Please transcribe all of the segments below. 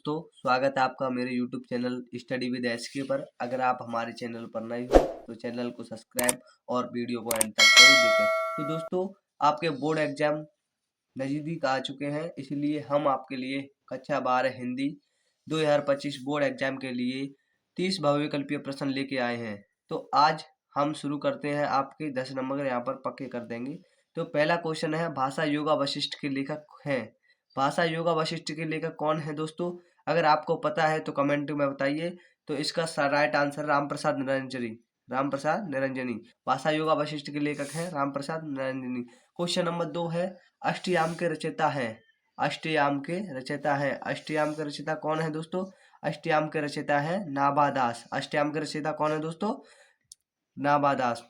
दोस्तों, स्वागत है आपका मेरे YouTube channel study with SK पर। अगर आप हमारे चैनल पर नए हो तो चैनल को सब्सक्राइब और वीडियो को एंड तक जरूर देखें। तो दोस्तों, आपके बोर्ड एग्जाम नज़दीक आ चुके हैं, इसलिए हम आपके लिए कक्षा 12 हिंदी 2025 बोर्ड एग्जाम के लिए 30 बहुविकल्पीय प्रश्न लेके आए हैं। तो आज हम शुरू करते हैं, आपके 10 नंबर यहाँ पर पक्के कर देंगे। तो पहला क्वेश्चन है, भाषा योगा वशिष्ठ के लेखक हैं। भाषा योगा वशिष्ठ के लेखक कौन है दोस्तों? अगर आपको पता है तो कमेंट में बताइए। तो इसका राइट आंसर रामप्रसाद निरंजनी। रामप्रसाद निरंजनी भाषा योगा वशिष्ठ के लेखक हैं, रामप्रसाद निरंजनी। क्वेश्चन नंबर 2 है, अष्टयाम के रचयिता हैं। अष्टयाम के रचयिता हैं। अष्टयाम के रचयिता कौन है दोस्तों? अष्टयाम के रचयिता है नाभादास। अष्टयाम के रचयिता कौन है दोस्तों? नाभादास।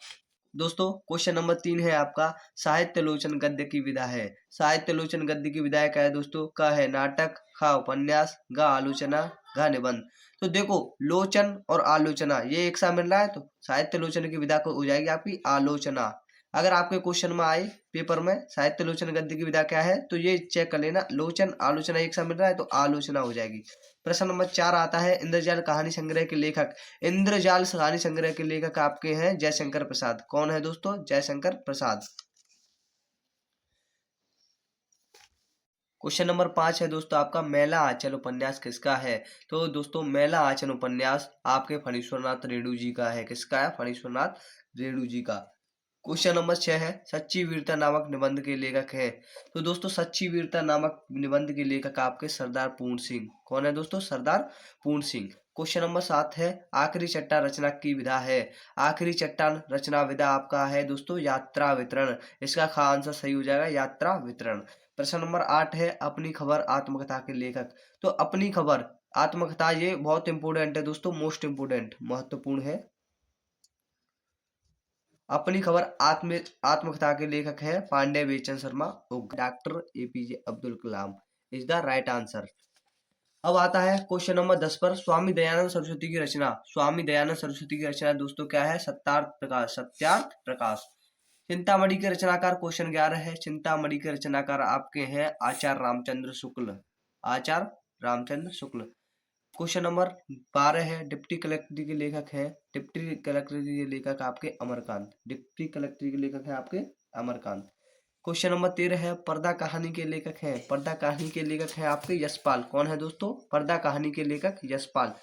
दोस्तों, क्वेश्चन नंबर 3 है आपका, साहित्य लोचन गद्य की विधा है। साहित्य लोचन गद्य की विधा क्या है दोस्तों? क है नाटक, ख उपन्यास, ग आलोचना, घ निबंध। तो देखो, लोचन और आलोचना ये एक साथ मिल रहा है, तो साहित्य लोचन की विधा को हो जाएगी आपकी आलोचना। अगर आपके क्वेश्चन में आए पेपर में साहित्य लोचन गद्य की विधा क्या है, तो ये चेक कर लेना, लोचन आलोचना एक साथ मिल रहा है तो आलोचना हो जाएगी। प्रश्न नंबर 4 आता है, इंद्रजाल कहानी संग्रह के लेखक। इंद्रजाल कहानी संग्रह के लेखक आपके हैं जयशंकर प्रसाद। कौन है दोस्तों? जयशंकर प्रसाद। क्वेश्चन नंबर 5 है दोस्तों आपका, मेला आंचल उपन्यास किसका है? तो दोस्तों, मेला आंचल उपन्यास आपके फणीश्वरनाथ रेणु जी का है। किसका है? फणीश्वरनाथ रेणु जी का। क्वेश्चन नंबर 6 है, सच्ची वीरता नामक निबंध के लेखक है। तो दोस्तों, सच्ची वीरता नामक निबंध के लेखक आपके सरदार पूर्ण सिंह। कौन है दोस्तों? सरदार पूर्ण सिंह। क्वेश्चन नंबर 7 है, आखिरी चट्टान रचना की विधा है। आखिरी चट्टान रचना विधा आपका है दोस्तों यात्रा वितरण। इसका ख आंसर सही हो जाएगा, यात्रा वितरण। प्रश्न नंबर 8 है, अपनी खबर आत्मकथा के लेखक। तो अपनी खबर आत्मकथा ये बहुत इंपोर्टेंट है दोस्तों, मोस्ट इंपोर्टेंट, महत्वपूर्ण है। अपनी खबर आत्मकथा के लेखक हैं पांडे बेचन Sharma, doctor APJ Abdul Kalam is the right answer. अब आता है क्वेश्चन नंबर 10 पर, स्वामी दयानंद सरस्वती की रचना। स्वामी दयानंद सरस्वती की रचना दोस्तों क्या है? सत्यार्थ प्रकाश। सत्यार्थ प्रकाश। चिंतामणि के रचनाकार क्वेश्चन 11 है, चिंतामणि के रचनाकार आपके हैं आचार्य रामचंद्र शुक्ल। आचार्य रामचंद्र शुक्ल। क्वेश्चन नंबर 12 है, डिप्टी कलेक्टर के लेखक हैं। डिप्टी कलेक्टर के लेखक आपके अमरकांत। डिप्टी कलेक्टर के लेखक हैं आपके अमरकांत। क्वेश्चन नंबर 13 है, पर्दा कहानी के लेखक हैं। पर्दा कहानी के लेखक हैं आपके यशपाल। कौन है दोस्तों? पर्दा कहानी के लेखक यशपाल।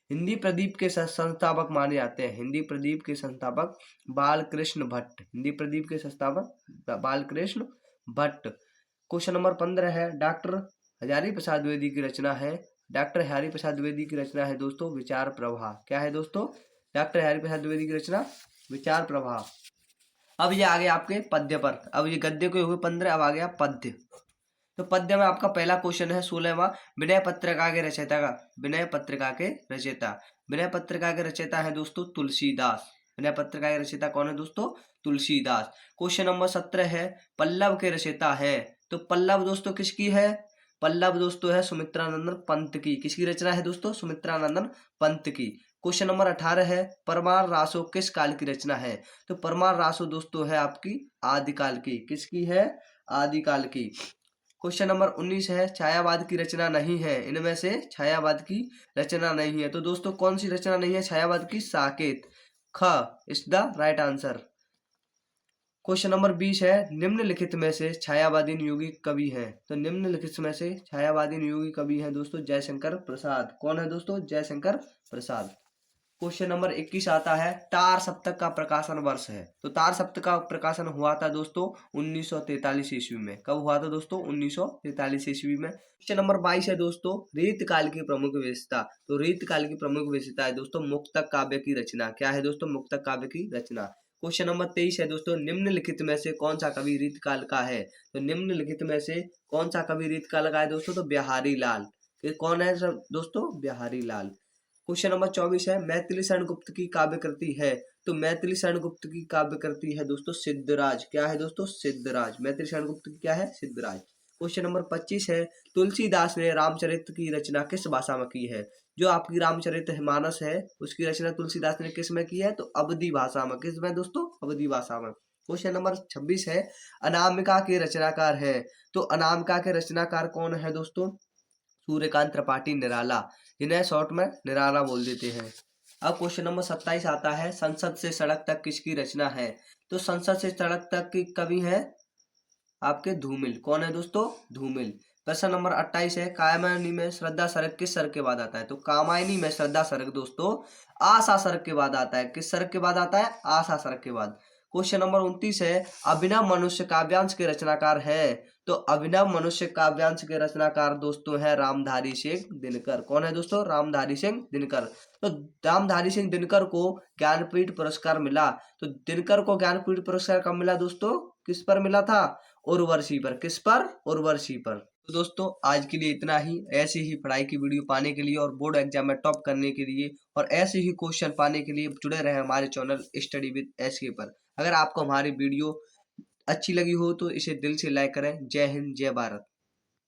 हिंदी प्रदीप के संस्थापक माने जाते हैं। हिंदी प्रदीप के संस्थापक बालकृष्ण भट्ट। हिंदी प्रदीप के संस्थापक बालकृष्ण भट्ट। क्वेश्चन नंबर 15 है, डॉक्टर हजारी प्रसाद द्विवेदी की रचना है। डॉक्टर हजारी प्रसाद द्विवेदी की रचना है दोस्तों विचार प्रवाह। क्या है दोस्तों? डॉक्टर हजारी प्रसाद द्विवेदी की रचना विचार प्रवाह। अब ये आ गया आपके पद्य पर। अब ये गद्य के हुए 15, अब आ गया पद्य। तो पद्य में आपका पहला क्वेश्चन है 16वां, विनय पत्रिका के रचयिता का। विनय पत्रिका के रचयिता। विनय पत्रिका के रचयिता है दोस्तों तुलसीदास। विनय पत्रिका के रचयिता कौन है दोस्तों? तुलसीदास। क्वेश्चन नंबर 17 है, पल्लव के रचयिता है। तो पल्लव दोस्तों किसकी है? पल्लव दोस्तों है सुमित्रानंदन पंत की। किसकी रचना है दोस्तों? सुमित्रानंदन पंत की। क्वेश्चन नंबर 18 है, परमार रासो किस काल की रचना है? तो परमार रासो दोस्तों है आपकी आदिकाल की। किसकी है? आदिकाल की। क्वेश्चन नंबर 19 है, छायावाद की रचना नहीं है। इनमें से छायावाद की रचना नहीं है। तो दोस्तों कौन सी रचना नहीं है छायावाद की? साकेत। ख is the right answer. Question number 20 है, निम्नलिखित में से छायावादी नियोगी कवि हैं। तो निम्नलिखित में से छायावादी नियोगी कवि हैं दोस्तों जयशंकर प्रसाद। कौन है दोस्तों? जयशंकर प्रसाद। क्वेश्चन नंबर 21 आता है, तार सप्तक का प्रकाशन वर्ष है। तो तार सप्तक का प्रकाशन हुआ था दोस्तों 1943 ईस्वी में। कब हुआ था दोस्तों? 1943 ईस्वी में। क्वेश्चन नंबर 22 है दोस्तों, रीत काल की प्रमुख विशेषता। तो रीत काल की प्रमुख विशेषता है दोस्तों मुक्तक काव्य की रचना। क्या है दोस्तों? मुक्तक काव्य की रचना। क्वेश्चन नंबर 23 है दोस्तों, निम्नलिखित में से कौन सा कवि रीत काल का है? तो निम्नलिखित में से कौन सा कवि रीत काल का है दोस्तों? तो बिहारी लाल। कौन है दोस्तों? बिहारी लाल। क्वेश्चन नंबर 24 है, मैथिली शरण गुप्त की काव्य कृति है। तो मैथिली शरण गुप्त की काव्य कृति है दोस्तों सिद्धराज। क्या है दोस्तों? सिद्धराज। मैथिली शरण गुप्त की क्या है? सिद्धराज। क्वेश्चन नंबर 25 है, तुलसीदास ने रामचरित की रचना किस भाषा में की है? जो आपकी रामचरित मानस है उसकी रचना तुलसीदास ने किस में की है? तो अवधी भाषा में। किस में दोस्तों? अवधी भाषा में। क्वेश्चन नंबर 26 है, अनामिका के रचनाकार है। तो अनामिका के रचनाकार कौन है दोस्तों? सूर्यकांत त्रिपाठी निराला, जिन्हें शॉर्ट में निराला बोल देते हैं। अब क्वेश्चन नंबर 27 आता है, संसद से सड़क तक किसकी रचना है? तो संसद से सड़क तक की कवि है आपके धूमिल। कौन है दोस्तों? धूमिल। प्रश्न नंबर 28 है, कामायनी में श्रद्धा सरक किस सरक के बाद आता है? तो कामायनी में श्रद्धा सरक दोस्तों आशा सरक के बाद आता है। किस सरक के बाद आता है? आशा सरक के बाद। क्वेश्चन नंबर 29 है, अभिनव मनुष्य काव्यांश के रचनाकार है? तो अभिनव मनुष्य काव्यांश के रचनाकार दोस्तों है रामधारी सिंह दिनकर। कौन है दोस्तों? रामधारी सिंह दिनकर। तो रामधारी सिंह दिनकर को ज्ञानपीठ पुरस्कार मिला। तो दिनकर को ज्ञानपीठ पुरस्कार कब मिला दोस्तों? किस पर मिला था? उर्वशी पर। किस पर? उर्वशी पर। तो दोस्तों आज के लिए इतना ही। ऐसी ही पढ़ाई की वीडियो पाने के लिए और बोर्ड एग्जाम में टॉप करने के लिए और ऐसे ही क्वेश्चन पाने के लिए जुड़े रहे हमारे चैनल स्टडी विद एसके पर। अगर आपको हमारी वीडियो अच्छी लगी हो तो इसे दिल से लाइक करें। जय हिंद, जय भारत।